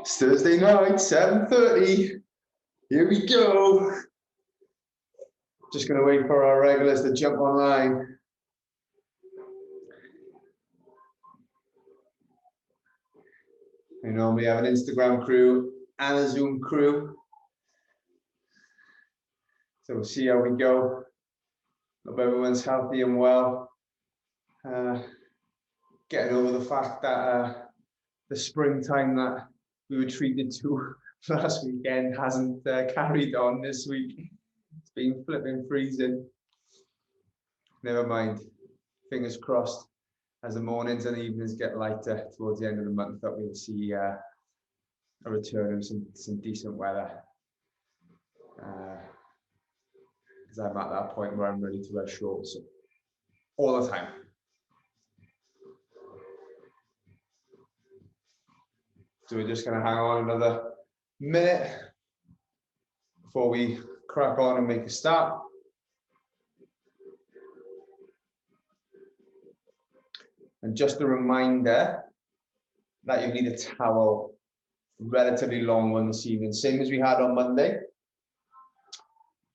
It's Thursday night, 7:30. Here we go. Just going to wait for our regulars to jump online. We normally have an Instagram crew and a Zoom crew. So we'll see how we go. Hope everyone's healthy and well. Getting over the fact that the springtime that we were treated to last weekend hasn't carried on this week. It's been flipping freezing. Never mind. Fingers crossed as the mornings and evenings get lighter towards the end of the month that we'll see a return of some decent weather. Because I'm at that point where I'm ready to wear shorts all the time. So we're just going to hang on another minute before we crack on and make a start. And just a reminder that you need a towel, relatively long one this evening, same as we had on Monday.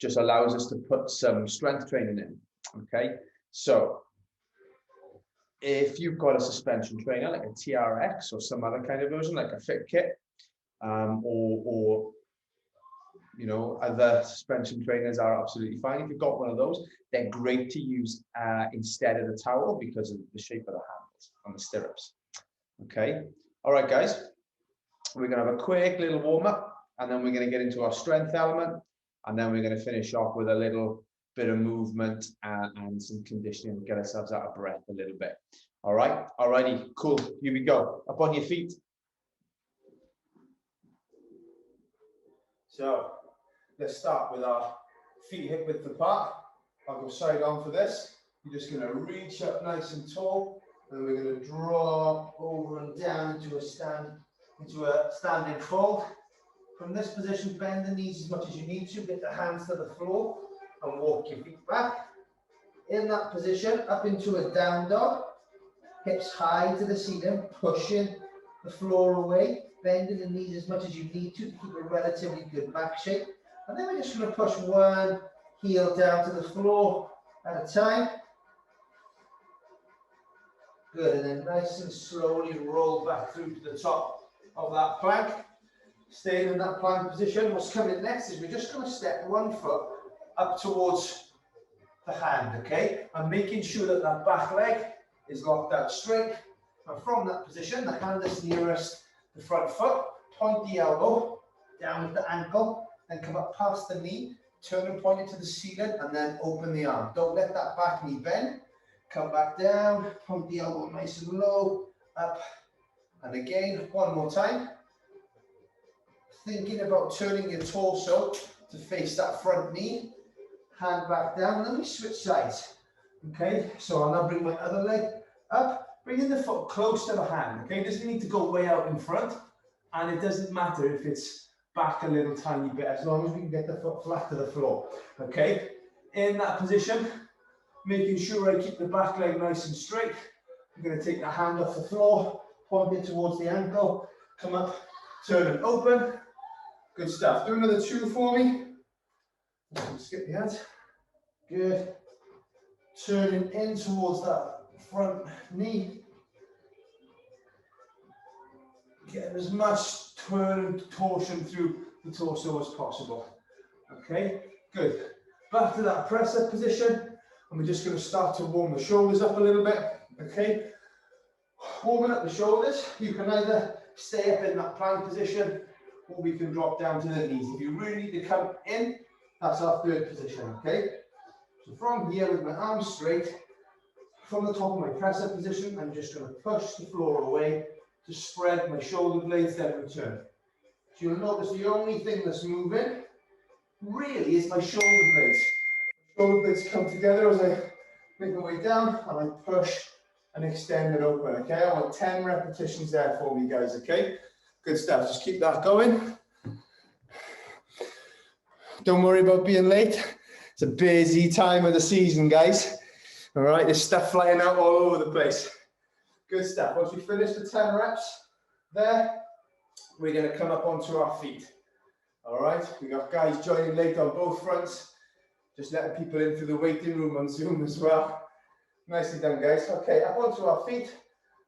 Just allows us to put some strength training in. Okay, so if you've got a suspension trainer like a TRX or some other kind of version like a Fit Kit, or you know, other suspension trainers are absolutely fine. If you've got one of those, they're great to use instead of the towel because of the shape of the handles and the stirrups. Okay, all right, guys, we're gonna have a quick little warm up, and then we're gonna get into our strength element, and then we're gonna finish off with a little bit of movement and some conditioning, get ourselves out of breath a little bit. All right, alrighty, cool. Here we go. Up on your feet. So let's start with our feet hip width apart. I'll go side on for this. You're just going to reach up nice and tall, and we're going to draw over and down into a standing fold. From this position, bend the knees as much as you need to. Get the hands to the floor and walk your feet back. In that position, up into a down dog. Hips high to the ceiling, pushing the floor away. Bending the knees as much as you need to keep a relatively good back shape. And then we're just going to push one heel down to the floor at a time. Good, and then nice and slowly roll back through to the top of that plank. Staying in that plank position. What's coming next is we're just going to step one foot up towards the hand, okay? And making sure that that back leg is locked out straight. And from that position, the hand is nearest the front foot, point the elbow down with the ankle, then come up past the knee, turn and point it to the ceiling, and then open the arm. Don't let that back knee bend. Come back down, point the elbow nice and low, up, and again, one more time. Thinking about turning your torso to face that front knee, hand back down, and then we switch sides. Okay, so I'll now bring my other leg up, bringing the foot close to the hand. Okay, it doesn't need to go way out in front, and it doesn't matter if it's back a little tiny bit, as long as we can get the foot flat to the floor. Okay, in that position, making sure I keep the back leg nice and straight. I'm going to take the hand off the floor, point it towards the ankle, come up, turn and open. Good stuff. Do another two for me. Skip the hands. Good. Turning in towards that front knee. Get as much turn and torsion through the torso as possible. Okay, good. Back to that press up position, and we're just going to start to warm the shoulders up a little bit. Okay, warming up the shoulders. You can either stay up in that plank position, or we can drop down to the knees. If you really need to come in, that's our third position. Okay. So from here with my arms straight, from the top of my press up position, I'm just going to push the floor away to spread my shoulder blades, then return. So you'll notice the only thing that's moving really is my shoulder blades. My shoulder blades come together as I make my way down, and I push and extend and open. Okay, I want 10 repetitions there for me, guys. Okay, good stuff. Just keep that going. Don't worry about being late. It's a busy time of the season, guys. All right, there's stuff flying out all over the place. Good stuff. Once we finish the 10 reps there, we're going to come up onto our feet. All right, we got guys joining late on both fronts, just letting people in through the waiting room on Zoom as well. Nicely done, guys. Okay, up onto our feet,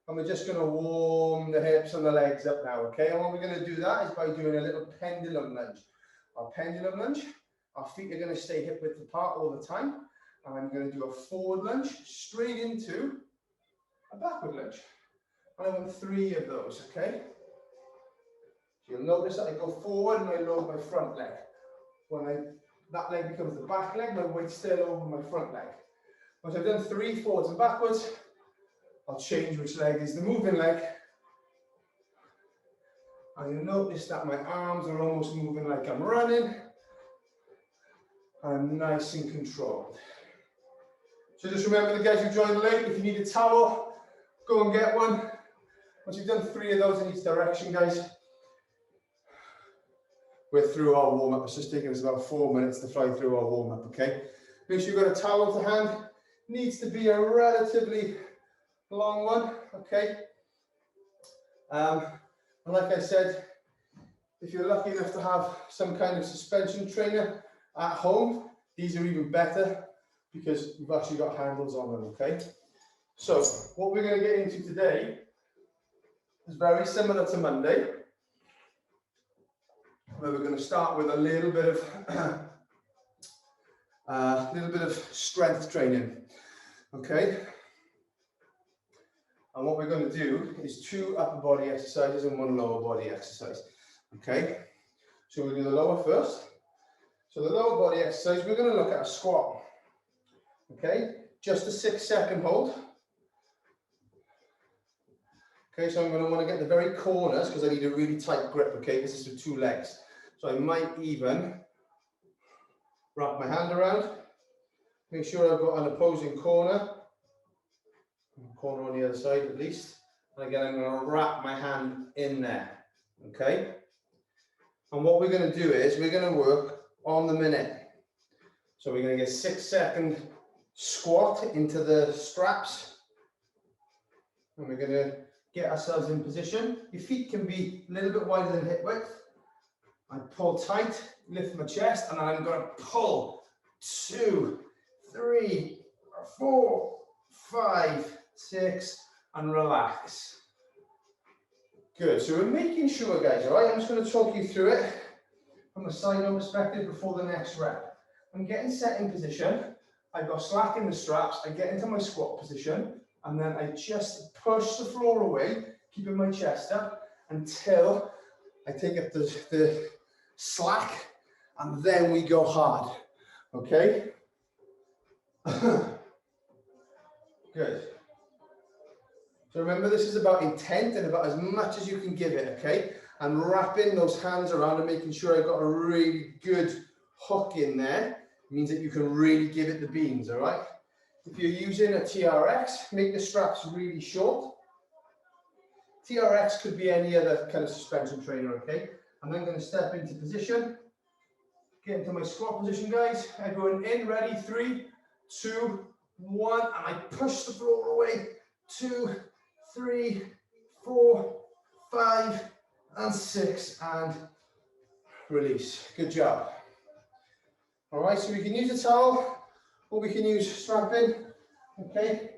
and we're just going to warm the hips and the legs up now, okay? And what we're going to do that is by doing a little pendulum lunge. Our pendulum lunge, our feet are going to stay hip width apart all the time, and I'm going to do a forward lunge straight into a backward lunge. And I want 3 of those, okay? So you'll notice that I go forward and I load my front leg. When that leg becomes the back leg, my weight's still over my front leg. Once I've done 3 forwards and backwards, I'll change which leg is the moving leg. And you'll notice that my arms are almost moving like I'm running. I'm nice and controlled. So just remember, the guys who joined late, if you need a towel, go and get one. Once you've done 3 of those in each direction, guys, we're through our warm-up. It's just taking us about 4 minutes to fly through our warm-up, okay? Make sure you've got a towel to hand. Needs to be a relatively long one, okay? And like I said, if you're lucky enough to have some kind of suspension trainer at home, these are even better because you've actually got handles on them, okay? So what we're going to get into today is very similar to Monday, where we're going to start with a little bit of strength training, okay? And what we're going to do is 2 upper body exercises and 1 lower body exercise, okay? So we'll do the lower first. So the lower body exercise, we're going to look at a squat, okay? Just a 6-second hold. Okay, so I'm going to want to get the very corners because I need a really tight grip, okay? This is with 2 legs. So I might even wrap my hand around, make sure I've got an opposing corner on the other side at least. And again, I'm going to wrap my hand in there, okay? And what we're going to do is we're going to work on the minute. So we're going to get 6-second squat into the straps. And we're going to get ourselves in position. Your feet can be a little bit wider than hip width. I pull tight, lift my chest, and then I'm going to pull 2, 3, 4, 5, 6, and relax. Good. So we're making sure, guys, all right? I'm just going to talk you through it from a side-on perspective before the next rep. I'm getting set in position. I've got slack in the straps. I get into my squat position, and then I just push the floor away, keeping my chest up until I take up the slack, and then we go hard, okay? Good. So remember, this is about intent and about as much as you can give it, okay? And wrapping those hands around and making sure I've got a really good hook in there means that you can really give it the beans, all right? If you're using a TRX, make the straps really short. TRX could be any other kind of suspension trainer, okay? I'm then going to step into position, get into my squat position, guys. Everyone in, ready, 3, 2, 1, and I push the floor away, 2, 3, 4, 5, and 6, and release. Good job. All right, so we can use a towel, or we can use strapping, okay?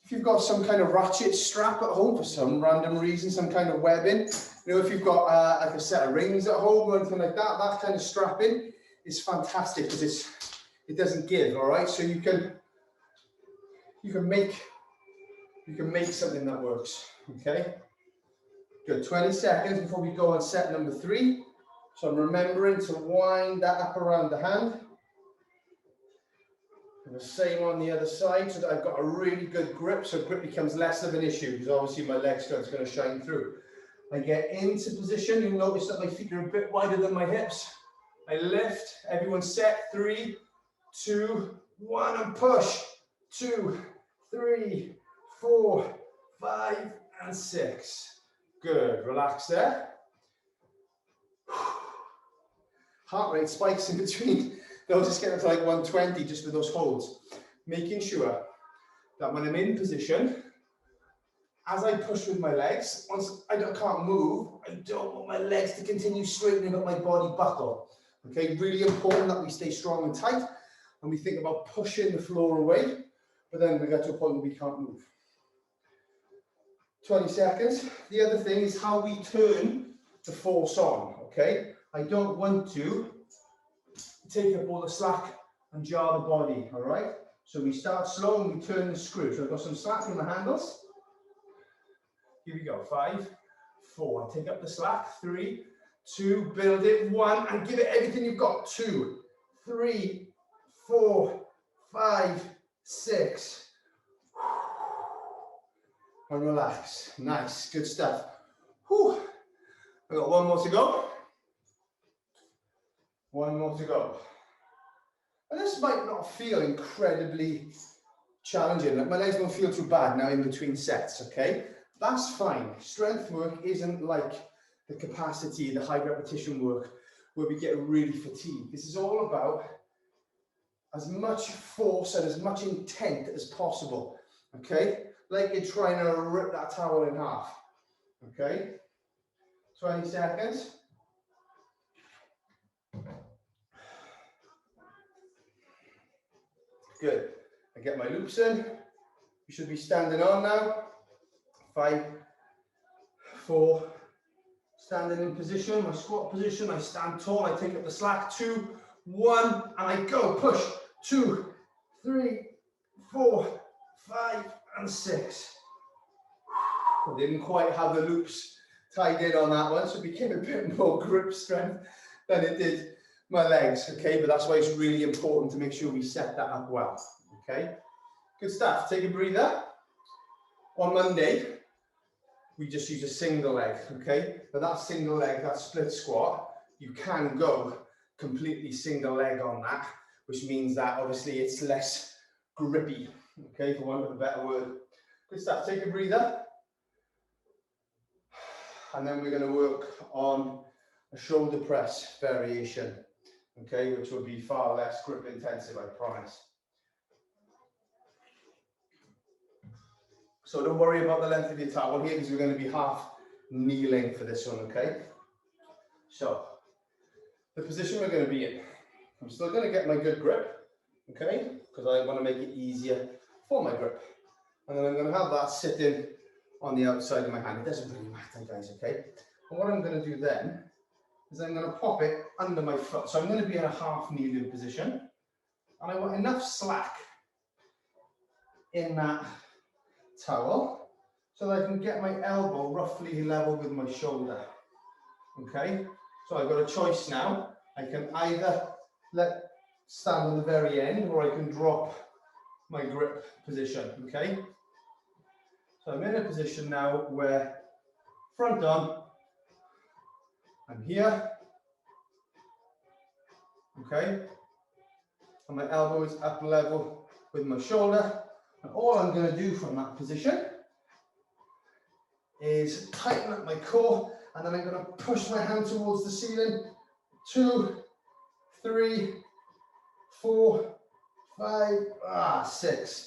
If you've got some kind of ratchet strap at home for some random reason, some kind of webbing, you know, if you've got like a set of rings at home or anything like that, that kind of strapping is fantastic because it doesn't give, all right? So you can make something that works, okay? Good, 20 seconds before we go on set number 3. So I'm remembering to wind that up around the hand. And the same on the other side so that I've got a really good grip, so grip becomes less of an issue because obviously my leg strength is going to shine through. I get into position, you'll notice that my feet are a bit wider than my hips. I lift, everyone set, 3, 2, 1, and push. 2, 3, 4, 5, and 6. Good, relax there. Heart rate spikes in between. Those just get up to like 120 just with those holds. Making sure that when I'm in position as I push with my legs, once I can't move, I don't want my legs to continue straightening up my body buckle. Okay, really important that we stay strong and tight, and we think about pushing the floor away, but then we get to a point where we can't move. 20 seconds. The other thing is how we turn the force on, okay? I don't want to take up all the slack and jar the body, all right? So we start slow and we turn the screw. So I've got some slack in the handles. Here we go, 5, 4, take up the slack, 3, 2, build it, 1, and give it everything you've got, 2, 3, 4, 5, 6, and relax. Nice, good stuff. Whew. I've got one more to go. One more to go. And this might not feel incredibly challenging. Like my legs don't feel too bad now in between sets, okay? That's fine. Strength work isn't like the capacity, the high repetition work where we get really fatigued. This is all about as much force and as much intent as possible, okay? Like you're trying to rip that towel in half, okay? 20 seconds. Good. I get my loops in. You should be standing on now. 5, 4, standing in position, my squat position. I stand tall, I take up the slack. 2, 1, and I go. Push. 2, 3, 4, 5, and 6. I didn't quite have the loops tied in on that one, so it became a bit more grip strength than it did my legs, okay? But that's why it's really important to make sure we set that up well, okay? Good stuff. Take a breather. On Monday, we just use a single leg, okay? But that single leg, that split squat, you can go completely single leg on that, which means that obviously it's less grippy, okay, for want of a better word. Good stuff. Take a breather. And then we're going to work on a shoulder press variation, okay, which will be far less grip intensive, I promise. So don't worry about the length of your towel here because we're going to be half kneeling for this one, okay? So, the position we're going to be in. I'm still going to get my good grip, okay, because I want to make it easier for my grip. And then I'm going to have that sitting on the outside of my hand. It doesn't really matter, guys, okay? And what I'm going to do then is I'm going to pop it under my foot. So I'm going to be in a half kneeling position. And I want enough slack in that towel so that I can get my elbow roughly level with my shoulder. Okay? So I've got a choice now. I can either stand on the very end or I can drop my grip position. Okay? So I'm in a position now where front on, I'm here, okay, and my elbow is up level with my shoulder, and all I'm going to do from that position is tighten up my core, and then I'm going to push my hand towards the ceiling. 2, 3, 4, 5, 6.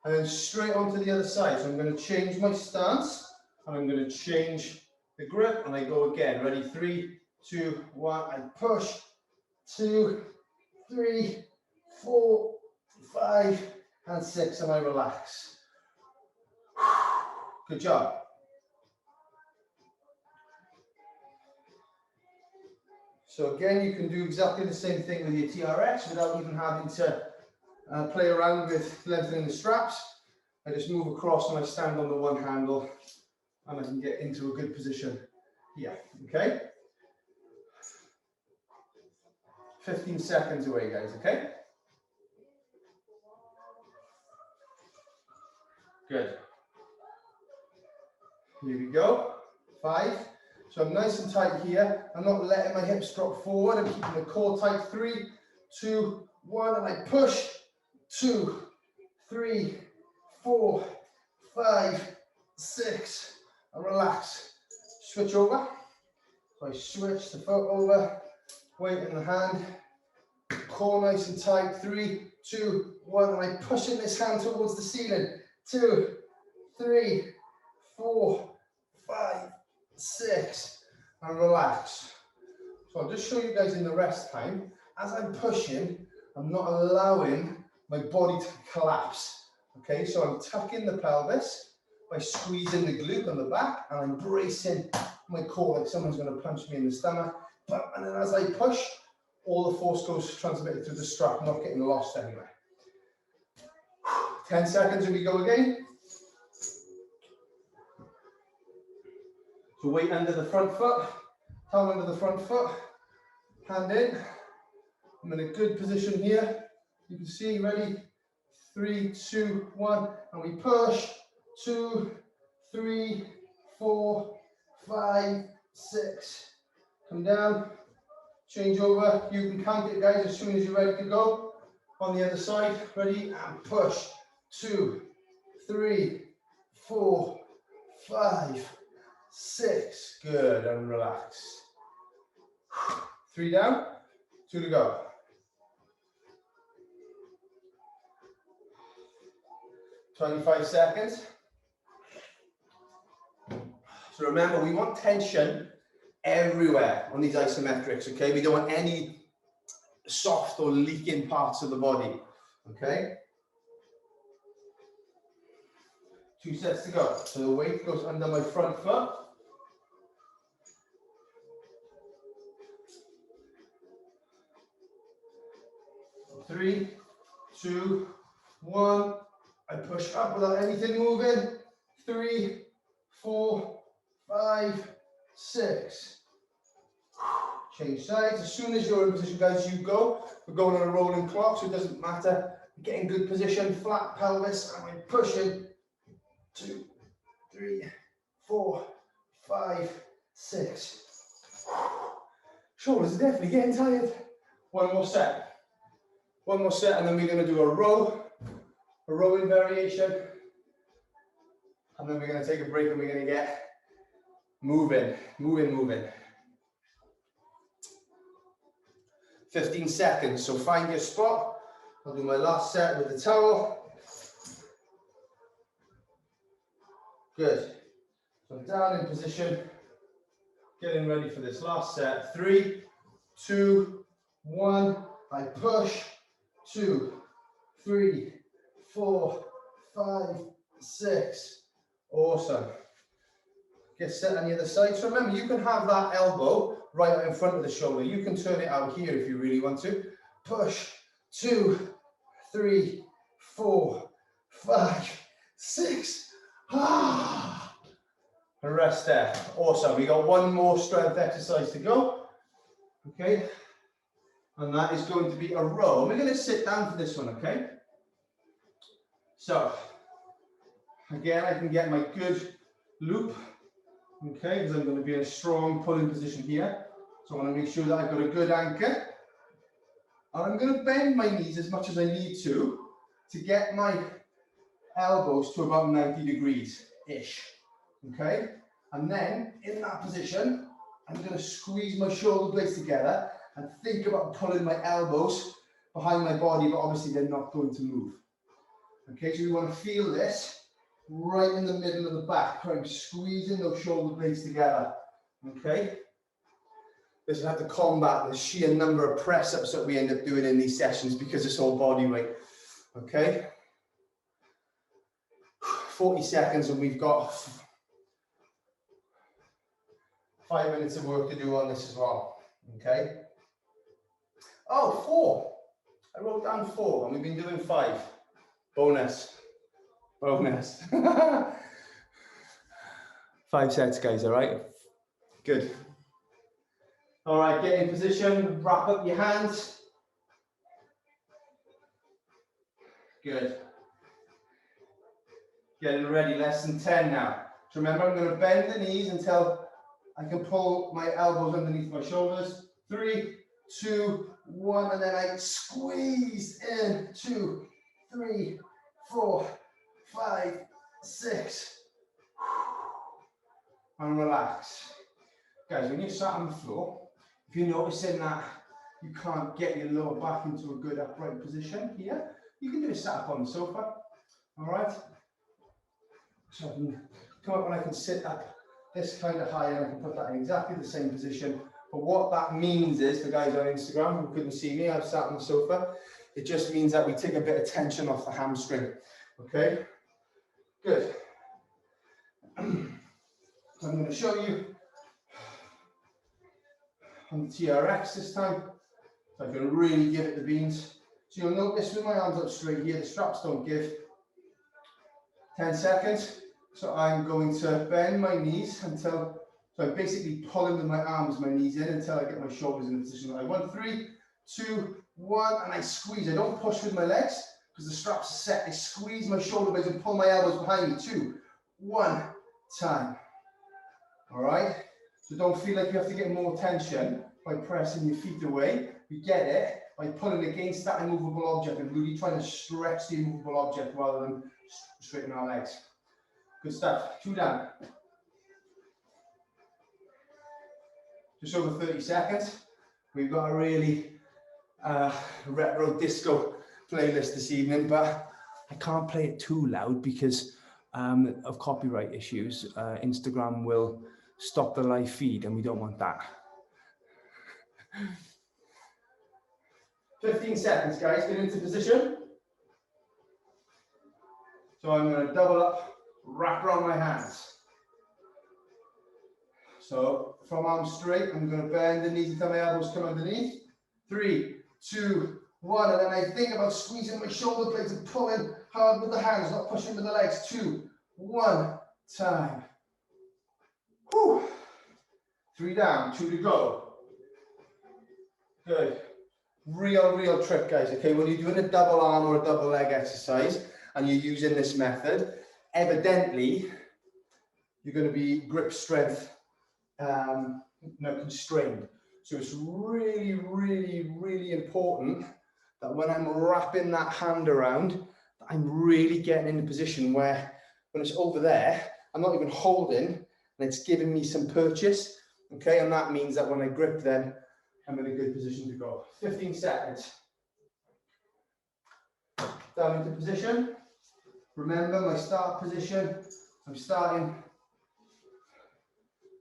And then straight onto the other side. So I'm going to change my stance and I'm going to change the grip and I go again. Ready? 3, 2, 1. I push. 2, 3, 4, 5, and 6. And I relax. Good job. So again, you can do exactly the same thing with your TRX without even having to play around with lengthening the straps. I just move across and I stand on the one handle and I can get into a good position here, okay? 15 seconds away, guys, okay? Good. Here we go. 5. So I'm nice and tight here. I'm not letting my hips drop forward. I'm keeping the core tight. 3, 2, 1, and I push. 2, 3, 4, 5, 6, and relax. Switch over. So I switch the foot over, weight in the hand, core nice and tight. 3, 2, 1, and I push in this hand towards the ceiling. 2, 3, 4, 5, 6, and relax. So I'll just show you guys in the rest time. As I'm pushing, I'm not allowing my body to collapse. Okay, so I'm tucking the pelvis by squeezing the glute on the back, and I'm bracing my core like someone's going to punch me in the stomach. And then as I push, all the force goes transmitted through the strap, not getting lost anywhere. 10 seconds and we go again. So weight under the front foot, thumb under the front foot, hand in. I'm in a good position here. You can see, ready? 3, 2, 1, and we push. 2, 3, 4, 5, 6. Come down, change over. You can count it, guys, as soon as you're ready to go. On the other side, ready, and push. 2, 3, 4, 5, 6. Good, and relax. 3 down, 2 to go. "25 seconds. So remember, we want tension everywhere on these isometrics, okay? We don't want any soft or leaking parts of the body, okay? 2 sets to go. So the weight goes under my front foot. Three, 2, 1. I push up without anything moving. 3, 4, 5, 6. Change sides. As soon as you're in position, guys, you go. We're going on a rolling clock, so it doesn't matter. Get in good position, flat pelvis, and we're pushing. 2, 3, 4, 5, 6. Shoulders are definitely getting tired. One more set. One more set, and then we're going to do a rowing variation. And then we're going to take a break and we're going to get moving. 15 seconds, so find your spot. I'll do my last set with the towel. Good. So I'm down in position, getting ready for this last set. 3, 2, 1. I push. 2, 3, 4, 5, 6. Awesome. Get set on the other side. So remember, you can have that elbow right out in front of the shoulder. You can turn it out here if you really want to. Push. 2, 3, 4, 5, 6. And rest there. Awesome. We got one more strength exercise to go. Okay. And that is going to be a row. We're going to sit down for this one, okay? So, again, I can get my good loop, okay, because I'm going to be in a strong pulling position here. So I want to make sure that I've got a good anchor. And I'm going to bend my knees as much as I need to get my elbows to about 90 degrees-ish, okay? And then, in that position, I'm going to squeeze my shoulder blades together and think about pulling my elbows behind my body, but obviously they're not going to move. Okay, so we want to feel this right in the middle of the back. I'm squeezing those shoulder blades together. Okay, this will have to combat the sheer number of press-ups that we end up doing in these sessions because it's all body weight. Okay, 40 seconds and we've got 5 minutes of work to do on this as well. Okay. Oh, 4. I wrote down 4 and we've been doing 5. Bonus. 5 sets, guys, all right? Good. All right, get in position, wrap up your hands. Good. Getting ready, less than 10 now. So remember, I'm going to bend the knees until I can pull my elbows underneath my shoulders. 3, 2, 1, and then I squeeze in. 2, 3, 4, 5, 6. And relax. Guys, when you're sat on the floor, if you're noticing that you can't get your lower back into a good upright position here, you can do a sat up on the sofa. All right? So I can come up and I can sit up this kind of high and I can put that in exactly the same position. But what that means is, for guys on Instagram who couldn't see me, I've sat on the sofa, it just means that we take a bit of tension off the hamstring, okay? Good. So I'm going to show you on the TRX this time, so I can really give it the beans. So you'll notice with my arms up straight here, the straps don't give. 10 seconds. So I'm going to bend my knees until, so I'm basically pulling with my arms, my knees in until I get my shoulders in the position that I want. 3, 2, 1, and I squeeze. I don't push with my legs because the straps are set. I squeeze my shoulder blades and pull my elbows behind me. 2, 1, time. All right? So don't feel like you have to get more tension by pressing your feet away. You get it by pulling against that immovable object and really trying to stretch the immovable object rather than straighten our legs. Good stuff. 2 down. Just over 30 seconds. We've got a really retro disco playlist this evening, but I can't play it too loud because of copyright issues. Instagram will stop the live feed and we don't want that. 15 seconds, guys. Get into position. So I'm going to double up, wrap around my hands. So from arms straight, I'm going to bend the knees until my elbows come underneath. 3, 2, 1, and then I think about squeezing my shoulder blades and pulling hard with the hands, not pushing with the legs. 2, 1, time. Whew. 3 down, 2 to go. Good. Real trick, guys. Okay, when you're doing a double arm or a double leg exercise and you're using this method, evidently you're going to be grip strength constrained. So it's really important that when I'm wrapping that hand around, I'm really getting in a position where when it's over there, I'm not even holding and it's giving me some purchase. Okay, and that means that when I grip, then I'm in a good position to go. 15 seconds. Down into position. Remember my start position. I'm starting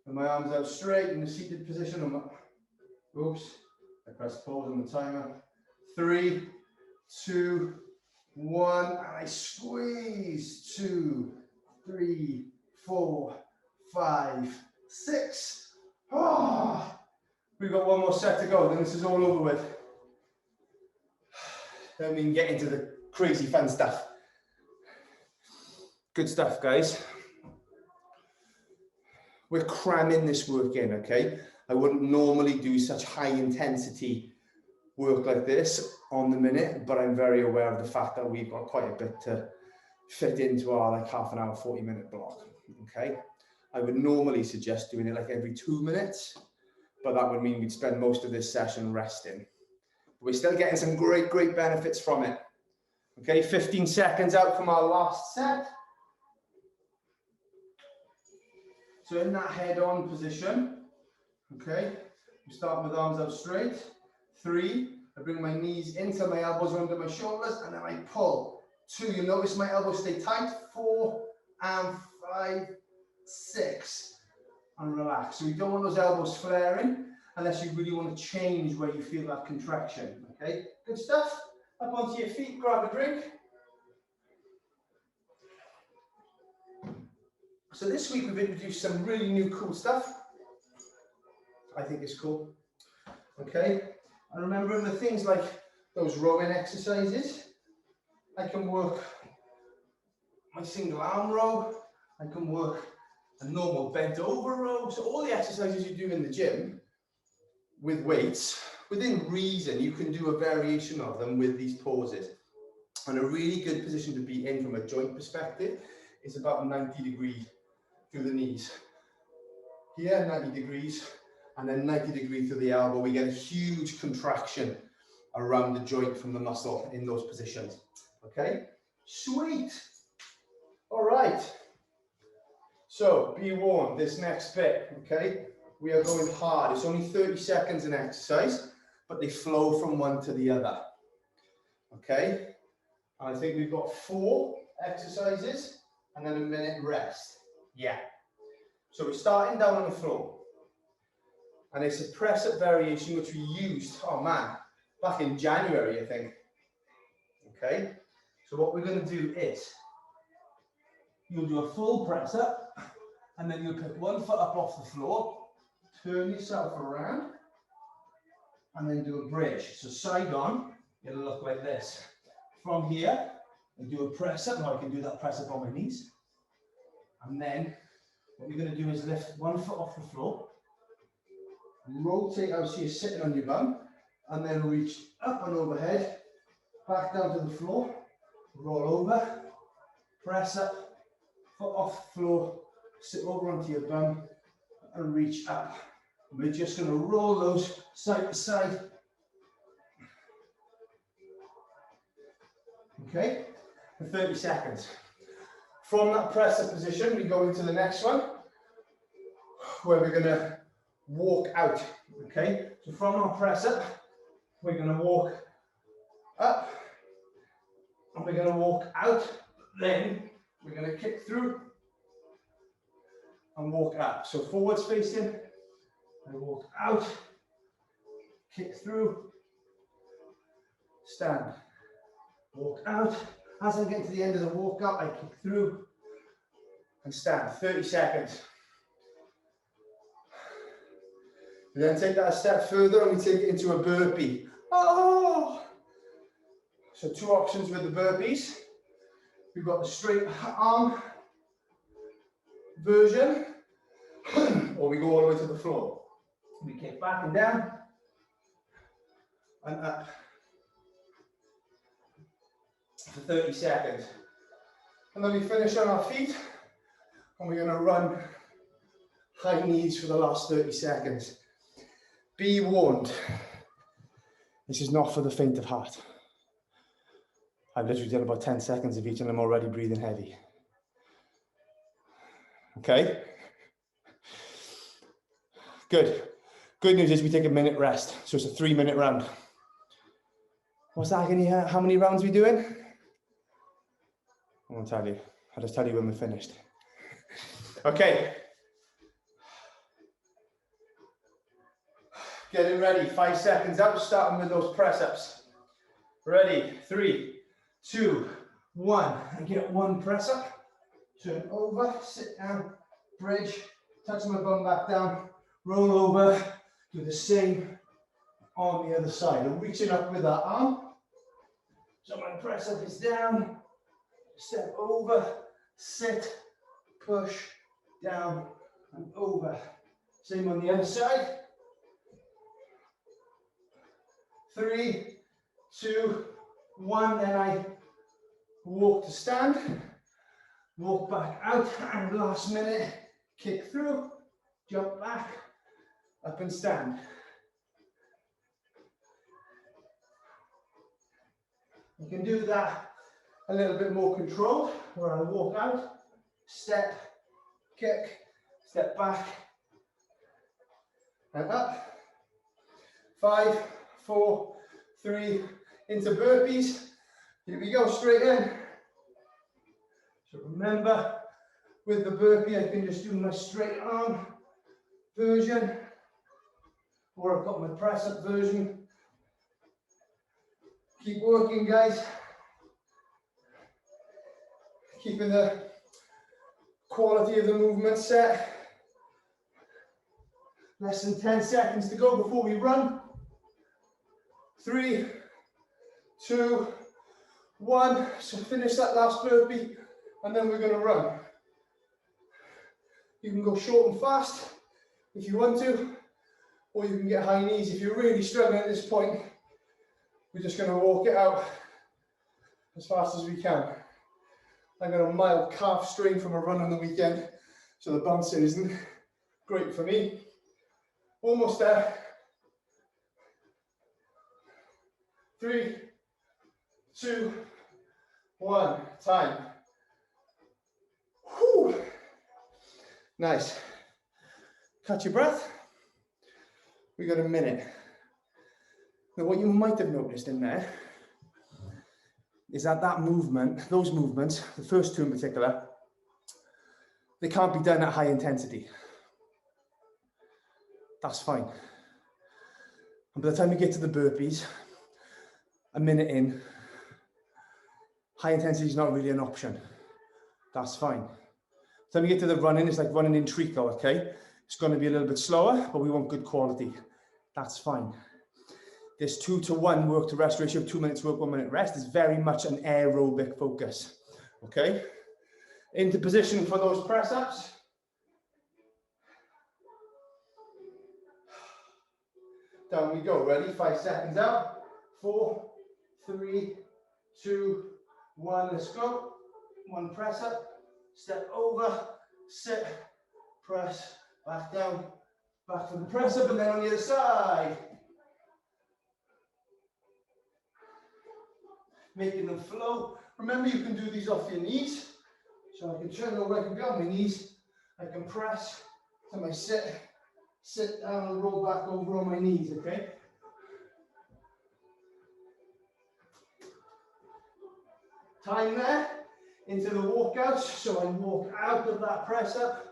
with my arms out straight in the seated position. Oops, I press pause on the timer. 3, 2, 1, and I squeeze. 2, 3, 4, 5, 6. Oh. We've got one more set to go, then this is all over with. Then we can get into the crazy fun stuff. Good stuff, guys. We're cramming this work in, okay? I wouldn't normally do such high intensity work like this on the minute, but I'm very aware of the fact that we've got quite a bit to fit into our like half an hour, 40-minute block, okay? I would normally suggest doing it like every 2 minutes, but that would mean we'd spend most of this session resting. We're still getting some great benefits from it. Okay, 15 seconds out from our last set. So in that head-on position, okay, we start with arms out straight. 3, I bring my knees into my elbows under my shoulders, and then I pull. 2, you notice my elbows stay tight. 4 and 5, 6. And relax. So you don't want those elbows flaring unless you really want to change where you feel that contraction. Okay, good stuff. Up onto your feet, grab a drink. So this week we've introduced some really new cool stuff. I think it's cool. Okay, and remember the things like those rowing exercises. I can work my single arm row. I can work a normal bent over row. So all the exercises you do in the gym with weights, within reason, you can do a variation of them with these poses. And a really good position to be in from a joint perspective is about 90 degrees through the knees. Here, 90 degrees, and then 90 degrees through the elbow. We get a huge contraction around the joint from the muscle in those positions. Okay, sweet. All right. So be warned, this next bit, okay, we are going hard. It's only 30 seconds an exercise, but they flow from one to the other. Okay, and I think we've got 4 exercises and then a minute rest. Yeah. So we're starting down on the floor. And it's a press-up variation which we used, oh man, back in January, I think. Okay. So what we're going to do is, you'll do a full press-up, and then you'll pick one foot up off the floor, turn yourself around, and then do a bridge. So side on, it'll look like this. From here, I do a press up. Now I can do that press up on my knees. And then what you're going to do is lift one foot off the floor, rotate out so you're sitting on your bum, and then reach up and overhead, back down to the floor, roll over, press up, foot off the floor, sit over onto your bum, and reach up. We're just going to roll those side to side. Okay, for 30 seconds. From that press up position, we go into the next one, where we're going to walk out. Okay, so from our press up, we're going to walk up, and we're going to walk out. Then we're going to kick through and walk up. So forwards facing, and walk out, kick through, stand, walk out. As I get to the end of the walk out, I kick through and stand. 30 seconds. We then take that a step further and we take it into a burpee. Oh! So two options with the burpees. We've got the straight arm version, or we go all the way to the floor. We kick back and down, and up for 30 seconds. And then we finish on our feet, and we're going to run high knees for the last 30 seconds. Be warned, this is not for the faint of heart. I've literally done about 10 seconds of each and I'm already breathing heavy. Okay? Good. Good news is we take a minute rest. So it's a 3-minute round. What's that again? How many rounds are we doing? I won't tell you. I'll just tell you when we're finished. Okay. Getting ready. 5 seconds up, starting with those press-ups. Ready? 3, 2, 1. And get one press up. Turn over, sit down, bridge, touch my bum back down, roll over, do the same on the other side. I'm reaching up with that arm. So my press up is down, step over, sit, push, down, and over. Same on the other side. 3, 2, 1, then I walk to stand. Walk back out, and last minute, kick through, jump back, up and stand. You can do that a little bit more controlled, where I walk out, step, kick, step back, and up. 5, 4, 3, into burpees. Here we go, straight in. So remember, with the burpee, I can just do my straight arm version, or I've got my press up version. Keep working, guys. Keeping the quality of the movement set. Less than 10 seconds to go before we run. 3, 2, 1. So finish that last burpee. And then we're going to run. You can go short and fast if you want to, or you can get high knees. If you're really struggling at this point, we're just going to walk it out as fast as we can. I got a mild calf strain from a run on the weekend, so the bouncing isn't great for me. Almost there. 3, 2, 1, time. Whew. Nice. Catch your breath. We got a minute. Now what you might have noticed in there is that movement, those movements, the first two in particular, they can't be done at high intensity. That's fine. And by the time you get to the burpees, a minute in, high intensity is not really an option. That's fine. By the time you get to the running, it's like running in treacle, okay? It's going to be a little bit slower, but we want good quality. That's fine. This 2 to 1 work to rest ratio of 2 minutes work, 1 minute rest is very much an aerobic focus, okay? Into position for those press ups. Down we go, ready? 5 seconds out. 4, 3, 2, 1, let's go. 1 press up, step over, sit, press, back down, back for the press up, and then on the other side. Making them flow. Remember, you can do these off your knees. So I can turn over, I can be on my knees, I can press, to my sit down and roll back over on my knees, okay? Time there, into the walkouts. So I walk out of that press up,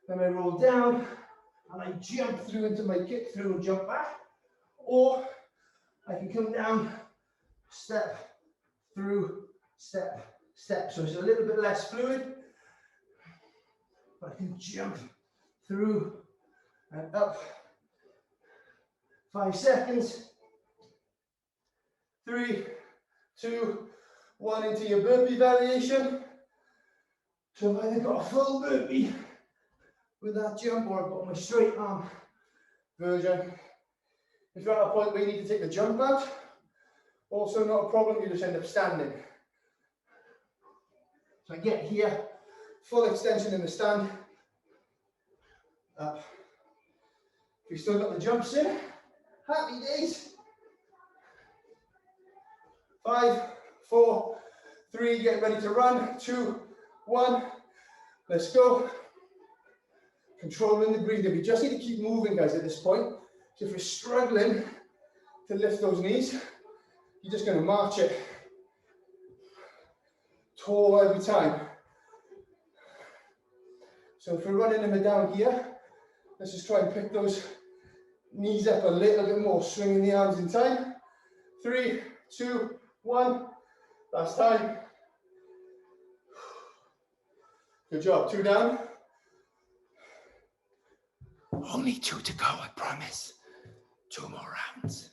then I roll down, and I jump through into my kick through and jump back. Or I can come down, step, through, step, step. So it's a little bit less fluid, but I can jump through and up. 5 seconds. 3, 2, 1 into your burpee variation. So I've either got a full burpee with that jump, or I've got my straight arm version. If you're at a point where you need to take the jump out, also not a problem, you just end up standing. So I get here, full extension in the stand, up. If you've still got the jumps in, happy days. 5, 4, 3, get ready to run. 2, 1, let's go. Controlling the breathing. We just need to keep moving, guys, at this point. So if you're struggling to lift those knees, you're just going to march it. Tall every time. So if we're running them down here, let's just try and pick those knees up a little bit more, swinging the arms in time. 3, 2, 1, last time. Good job, 2 down. Only 2 to go, I promise. 2 more rounds.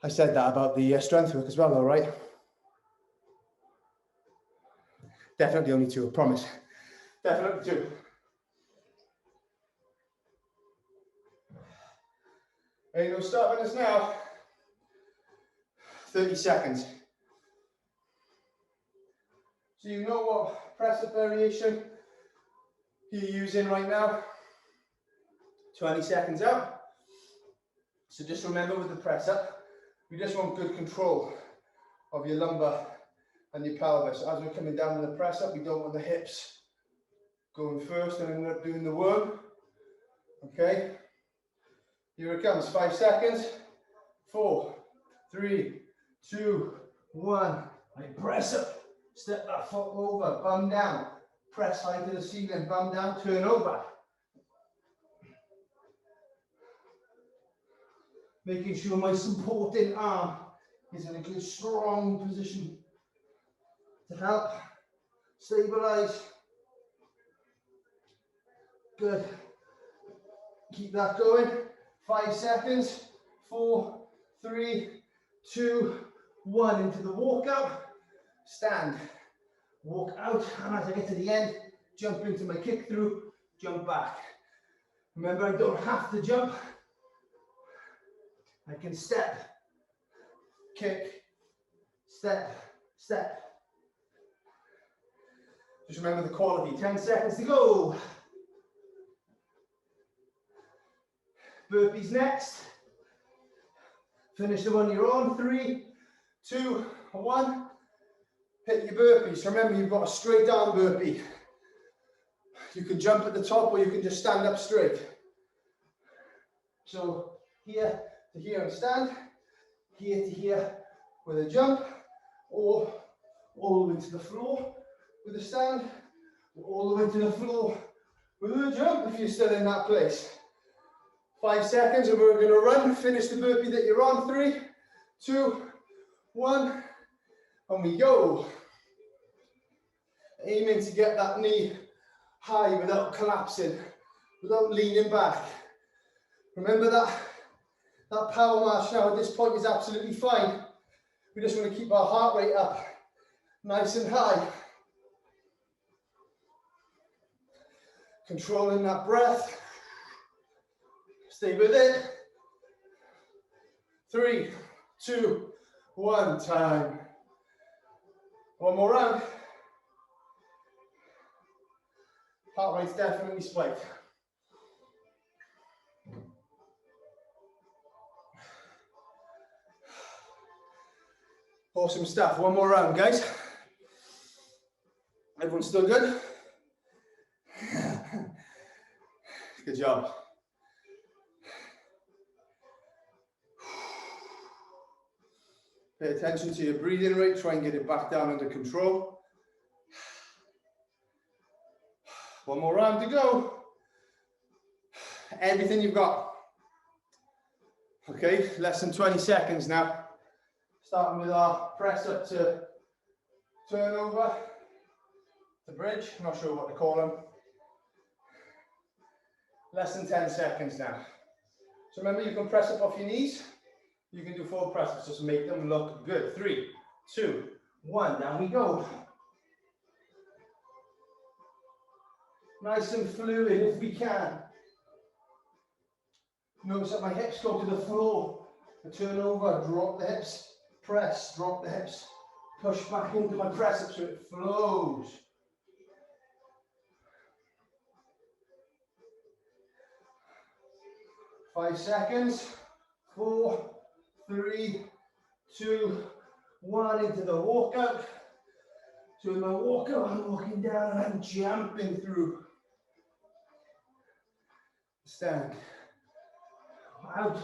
I said that about the strength work as well, all right? Definitely only 2, I promise. Definitely 2. There you go, start with us now. 30 seconds. So you know what press up variation you're using right now. 20 seconds out. So just remember with the press up, we just want good control of your lumbar and your pelvis. As we're coming down to the press up, we don't want the hips going first and end up doing the worm. Okay, here it comes, 5 seconds. 4, 3, 2, 1. I press up, step that foot over, bum down, press high to the ceiling, bum down, turn over. Making sure my supporting arm is in a good strong position to help stabilize. Good. Keep that going. 5 seconds. 4, 3, 2, 1. Into the walkout. Stand. Walk out. And as I get to the end, jump into my kick through, jump back. Remember, I don't have to jump. I can step, kick, step, step. Just remember the quality. 10 seconds to go. Burpees next. Finish the one you're on. 3, 2, 1. Hit your burpees. Remember, you've got a straight arm burpee. You can jump at the top, or you can just stand up straight. So here to here and stand, here to here with a jump, or all the way to the floor with a stand, All the way to the floor with a jump if you're still in that place. 5 seconds and we're going to run. Finish the burpee that you're on. 3, 2, 1, and we go. Aiming to get that knee high without collapsing, without leaning back. Remember that power march now at this point is absolutely fine. We just want to keep our heart rate up nice and high. Controlling that breath. Stay with it. 3, 2, 1, time. One more round. Heart rate's definitely spiked. Awesome stuff. One more round, guys. Everyone still good? Good job. Pay attention to your breathing rate. Try and get it back down under control. One more round to go. Everything you've got. Okay, less than 20 seconds now. Starting with our press up to turnover, to bridge. I'm not sure what to call them. Less than 10 seconds now. So remember, you can press up off your knees. You can do forward presses, just make them look good. 3, 2, 1, down we go. Nice and fluid if we can. Notice that my hips go to the floor. I turn over, drop the hips, press, drop the hips, push back into my press up so it flows. Five seconds. 4, 3, 2, 1, into the walkout. So in my walkout, I'm walking down and I'm jumping through. Stand. Out.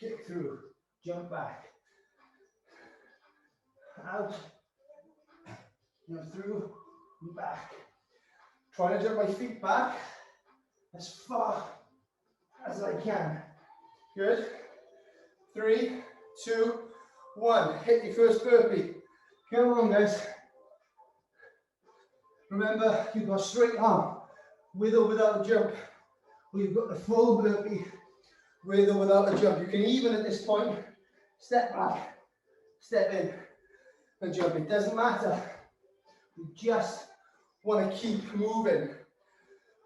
Kick through. Jump back. Out. Jump through. And back. Trying to jump my feet back as far as I can. Good. 3, 2, 1. Hit your first burpee. Come on, guys. Remember, you've got straight arm, with or without a jump. Or you've got the full burpee, with or without a jump. You can even at this point, step back, step in, and jump. It doesn't matter. You just want to keep moving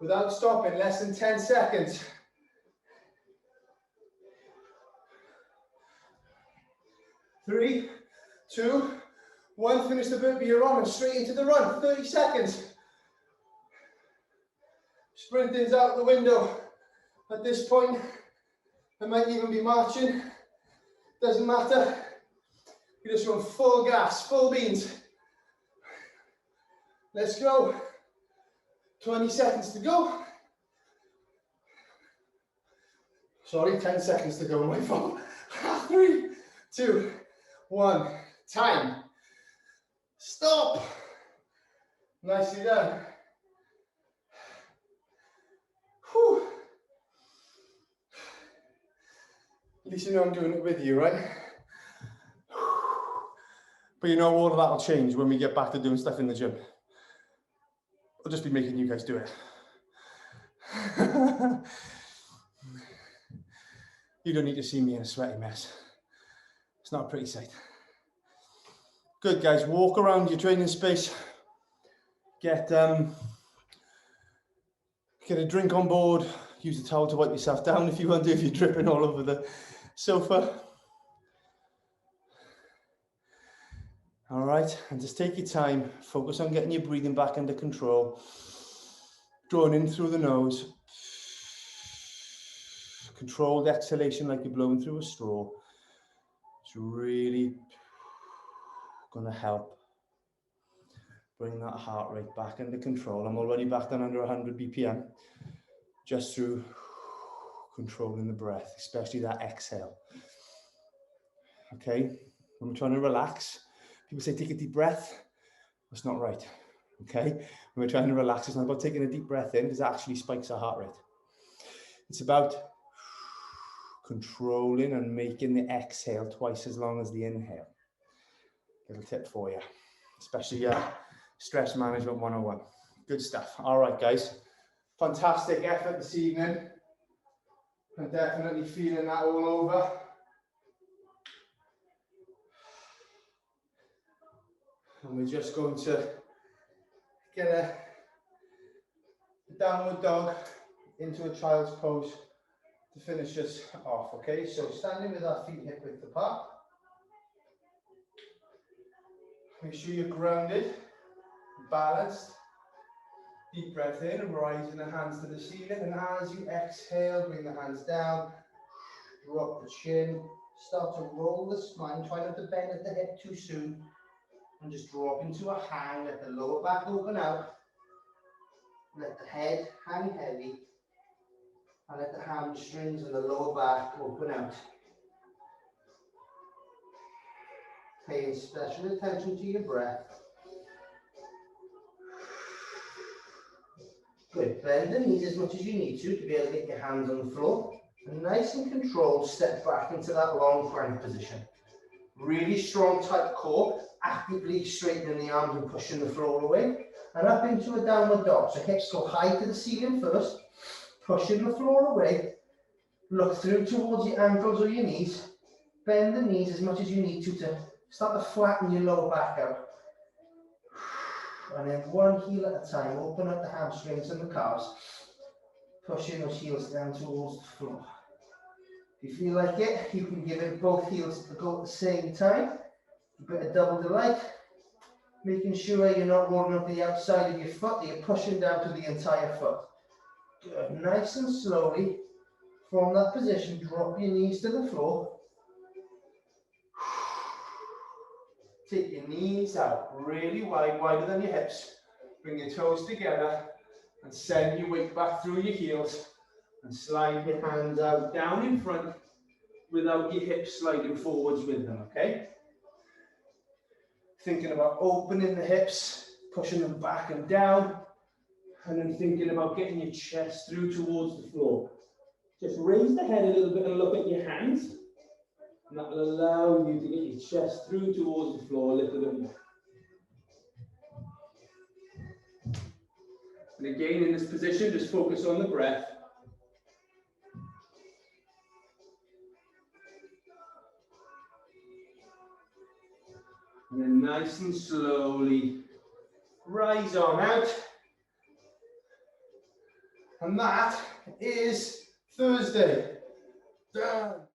without stopping. Less than 10 seconds. 3, 2, 1. Finish the burpee you're on and straight into the run. 30 seconds. Sprinting's out the window. At this point, I might even be marching. Doesn't matter. You just want full gas, full beans. Let's go. 20 seconds to go. Sorry, 10 seconds to go. My fault. 3, 2, 1. Time. Stop. Nicely done. Whew. At least you know I'm doing it with you, right? But you know, all of that will change when we get back to doing stuff in the gym. I'll just be making you guys do it. You don't need to see me in a sweaty mess. It's not a pretty sight. Good, guys. Walk around your training space. Get a drink on board. Use a towel to wipe yourself down if you want to, if you're dripping all over the sofa. All right, and just take your time. Focus on getting your breathing back under control. Drawing in through the nose. Controlled exhalation like you're blowing through a straw. It's really going to help bring that heart rate back under control. I'm already back down under 100 BPM just through controlling the breath, especially that exhale. Okay, when we're trying to relax, people say take a deep breath. That's not right. okay? When we're trying to relax, it's not about taking a deep breath in, because it actually spikes our heart rate. It's about controlling and making the exhale twice as long as the inhale. Little tip for you, especially stress management 101. Good stuff. All right, guys. Fantastic effort this evening. I'm definitely feeling that all over. And we're just going to get a downward dog into a child's pose to finish us off, okay? So standing with our feet hip width apart. Make sure you're grounded, balanced. Deep breath in, rising the hands to the ceiling, and as you exhale, bring the hands down, drop the chin, start to roll the spine, try not to bend at the hip too soon, and just drop into a hang, let the lower back open out, let the head hang heavy, and let the hamstrings and the lower back open out. Paying special attention to your breath. Good, bend the knees as much as you need to be able to get your hands on the floor. And nice and controlled, step back into that long plank position. Really strong, tight core, actively straightening the arms and pushing the floor away. And up into a downward dog. So hips go high to the ceiling first, pushing the floor away. Look through towards your ankles or your knees. Bend the knees as much as you need to start to flatten your lower back out. And then one heel at a time, open up the hamstrings and the calves, pushing those heels down towards the floor. If you feel like it, you can give it both heels a go at the same time. A bit of double delight, making sure you're not rolling up the outside of your foot, that you're pushing down to the entire foot. Good. Nice and slowly, from that position, drop your knees to the floor. Take your knees out really wide, wider than your hips. Bring your toes together and send your weight back through your heels and slide your hands out down in front without your hips sliding forwards with them, okay? Thinking about opening the hips, pushing them back and down, and then thinking about getting your chest through towards the floor. Just raise the head a little bit and look at your hands. And that will allow you to get your chest through towards the floor a little bit more. And again, in this position, just focus on the breath. And then nice and slowly rise on out. And that is Thursday. Done.